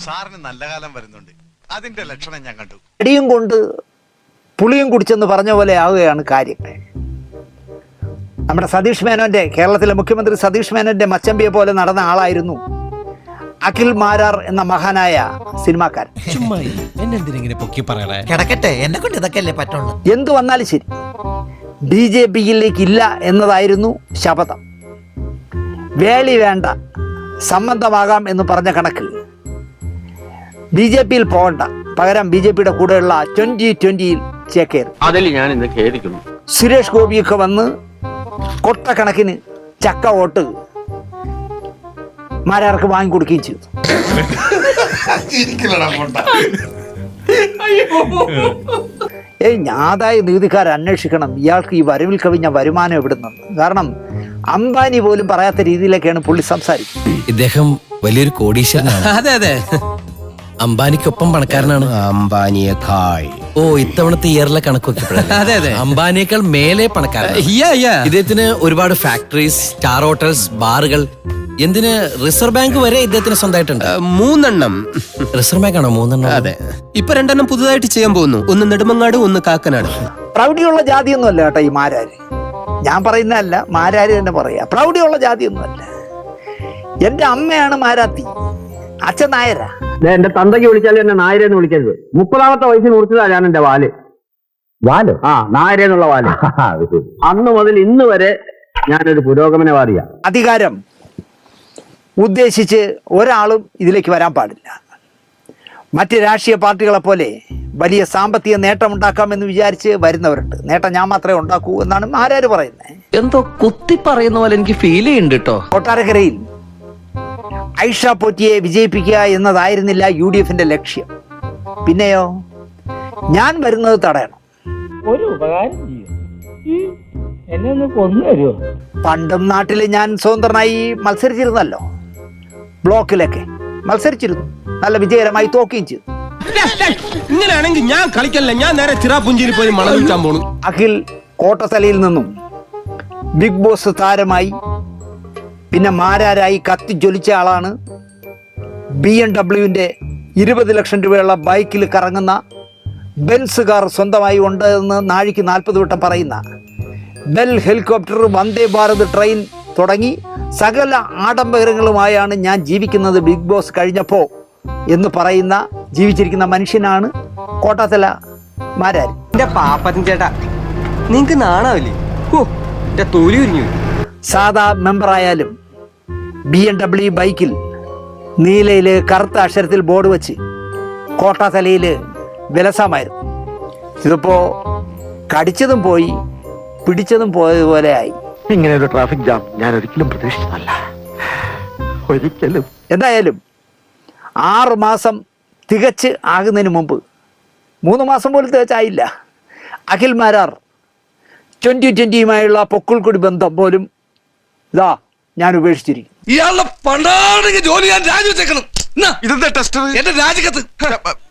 സാറിന് നല്ല കാലം വരുന്നുണ്ട്, അതിന്റെ ലക്ഷണം ഞാൻ കണ്ടു. അടിയും കൊണ്ട് പുളിയും കുടിച്ചെന്ന് പറഞ്ഞ പോലെ ആവുകയാണ് കാര്യങ്ങൾ. നമ്മുടെ സതീഷ് മേനോന്റെ, കേരളത്തിലെ മുഖ്യമന്ത്രി സതീഷ് മേനോന്റെ മച്ചമ്പിയെ പോലെ നടന്ന ആളായിരുന്നു അഖിൽ മാരാർ എന്ന മഹാനായ സിനിമാക്കാരൻ. എന്തു വന്നാലും ശരി BJP-യിലേക്ക് ഇല്ല എന്നതായിരുന്നു ശപഥം. വേളി വേണ്ട, സംബന്ധമാകാം എന്ന് പറഞ്ഞ കണക്ക് BJP-യിൽ പോകണ്ട, പകരം BJP-യുടെ കൂടെയുള്ള 2020-ൽ ചേക്കേറി. അതിൽ ഞാൻ ഇന്ന് ഖേദിക്കുന്നു. സുരേഷ് ഗോപിയൊക്കെ വന്ന് കൊട്ടക്കണക്കിന് ചക്ക വോട്ട് മാരാർക്ക് വാങ്ങിക്കൊടുക്കുകയും ചെയ്തു. ആദായ നികുതിക്കാർ അന്വേഷിക്കണം, ഇയാൾക്ക് ഈ വരവിൽ കവിഞ്ഞ വരുമാനം എവിടെ നിന്ന്. കാരണം അംബാനി പോലും പറയാത്ത രീതിയിലൊക്കെയാണ് പുള്ളി സംസാരിക്കുന്നത്. ഇദ്ദേഹം വലിയൊരു കോടീശ്വരനാണ്. അതെ അതെ, അംബാനിക്കൊപ്പം പണക്കാരനാണ്. അംബാനിയേക്കാൾ ഇത്തവണത്തെ ഇയറിലെ കണക്ക് വെക്കപ്പെടാം. അതെ അതെ, അംബാനിയേക്കാൾ മേലെ പണക്കാരൻ. ഇദ്ദേഹത്തിന് ഒരുപാട് ഫാക്ടറീസ്, സ്റ്റാർ ഹോട്ടൽസ്, ബാറുകൾ, എന്തിന് റിസർവ് ബാങ്ക് വരെ ഇദ്ദേഹത്തിന് സ്വന്തമായിട്ടുണ്ട്. 3 റിസർവ് ബാങ്ക് ആണോ 3? അതെ, ഇപ്പൊ 2 പുതുതായിട്ട് ചെയ്യാൻ പോകുന്നു. ഒന്ന് നെടുമങ്ങാട്, ഒന്ന് കാക്കനാട്. പ്രൗഢിയുള്ള ജാതിയൊന്നും അല്ല കേട്ടോ ഈ മാരാര്. ഞാൻ പറയുന്നതല്ല, മാരാര് തന്നെ പറയാ. പ്രൗഢിയുള്ള ജാതിയൊന്നും അല്ല. എന്റെ അമ്മയാണ് മാരാത്തി, അച്ഛൻ നായരാ. എന്റെ തന്തയ്ക്ക് വിളിച്ചാലും എന്നെ നായരെന്ന് വിളിക്കരുത്. 30ാമത്തെ വയസ്സിന് കുറിച്ചതാ ഞാൻ എന്റെ വാല്. നായരെന്നുള്ള വാല്. അന്ന് മുതൽ ഇന്ന് വരെ ഞാനൊരു പുരോഗമനവാദിയാ. അധികാരം ഉദ്ദേശിച്ച് ഒരാളും ഇതിലേക്ക് വരാൻ പാടില്ല. മറ്റ് രാഷ്ട്രീയ പാർട്ടികളെ പോലെ വലിയ സാമ്പത്തിക നേട്ടമുണ്ടാക്കാമെന്ന് വിചാരിച്ച് വരുന്നവരുണ്ട്. നേട്ടം ഞാൻ മാത്രമേ ഉണ്ടാക്കൂ എന്നാണ് മാരാര് പറയുന്നത്. എന്തോ കുത്തി പറയുന്ന പോലെ എനിക്ക് ഫീൽ ചെയ്യുന്നുണ്ട് കേട്ടോ. കൊട്ടാരക്കരയിൽ ഐഷ പോറ്റിയെ വിജയിപ്പിക്കുക എന്നതായിരുന്നില്ല UDF-ന്റെ ലക്ഷ്യം. പിന്നെയോ, ഞാൻ വരുന്നത് തടയണം. ഒരു ഉപകാരം ചെയ്യും, എന്നെ ഒന്ന് കൊന്നു തരുമോ? പണ്ടും നാട്ടിൽ ഞാൻ സ്വതന്ത്രനായി മത്സരിച്ചിരുന്നല്ലോ. ബ്ലോക്കിലൊക്കെ മത്സരിച്ചിരുന്നു, നല്ല വിജയകരമായി തോക്കുകയും ചെയ്തു. ഇങ്ങനെയാണെങ്കിൽ ഞാൻ കളിക്കല്ല, ഞാൻ നേരെ ചിറാപുഞ്ചിയിൽ പോയി മണം വിൽക്കാൻ പോണു. അഖിൽ കോട്ടത്തലയിൽ നിന്നും ബിഗ് ബോസ് താരമായി, പിന്നെ മാരാരായി കത്തിജ്വലിച്ച ആളാണ്. BMW-ന്റെ 20 ലക്ഷം രൂപയുള്ള ബൈക്കിൽ കറങ്ങുന്ന ബെൻസ് കാർ സ്വന്തമായി ഉണ്ട് എന്ന് നാഴിക്ക് 40 വട്ടം പറയുന്ന, bell helicopter, Vande Bharat train തുടങ്ങി സകല ആഡംബരങ്ങളുമായാണ് ഞാൻ ജീവിക്കുന്നത് ബിഗ് ബോസ് കഴിഞ്ഞപ്പോൾ എന്ന് പറയുന്ന, ജീവിച്ചിരിക്കുന്ന മനുഷ്യനാണ് കോട്ടാത്തല മാരാർ. എന്റെ പാപ്പൻ ചേട്ടാ, നിങ്ങക്ക് നാണാവില്ലേ? തോലി ഉരിഞ്ഞു. സാധാ മെമ്പറായാലും BMW ബൈക്കിൽ നീലയിൽ കറുത്ത അക്ഷരത്തിൽ ബോർഡ് വെച്ച് കോട്ടാത്തലയിൽ വിലസമായിരുന്നു. ഇതിപ്പോ കടിച്ചതും പോയി, പിടിച്ചതും പോയതുപോലെ ആയി. ഇങ്ങനെ ഒരു ട്രാഫിക് ജാം ഞാൻ ഒരിക്കലും പ്രതീക്ഷിച്ചതല്ല, ഒരിക്കലും. എന്തായാലും 6 മാസം തികച്ച് ആകുന്നതിന് മുമ്പ്, 3 മാസം പോലും തികച്ചായില്ല, അഖിൽ മാരാർ 2020-യുമായുള്ള പൊക്കിൾക്കൊടി ബന്ധം പോലും ഇതാ ഞാൻ ഉപേക്ഷിച്ചിരിക്കും. ഇയാളുടെ പണ്ടാണെങ്കിൽ ജോലി ഞാൻ രാജിവെച്ചേക്കണം. ഇതെന്താ ടെസ്റ്റർ? എന്റെ രാജിക്കത്ത്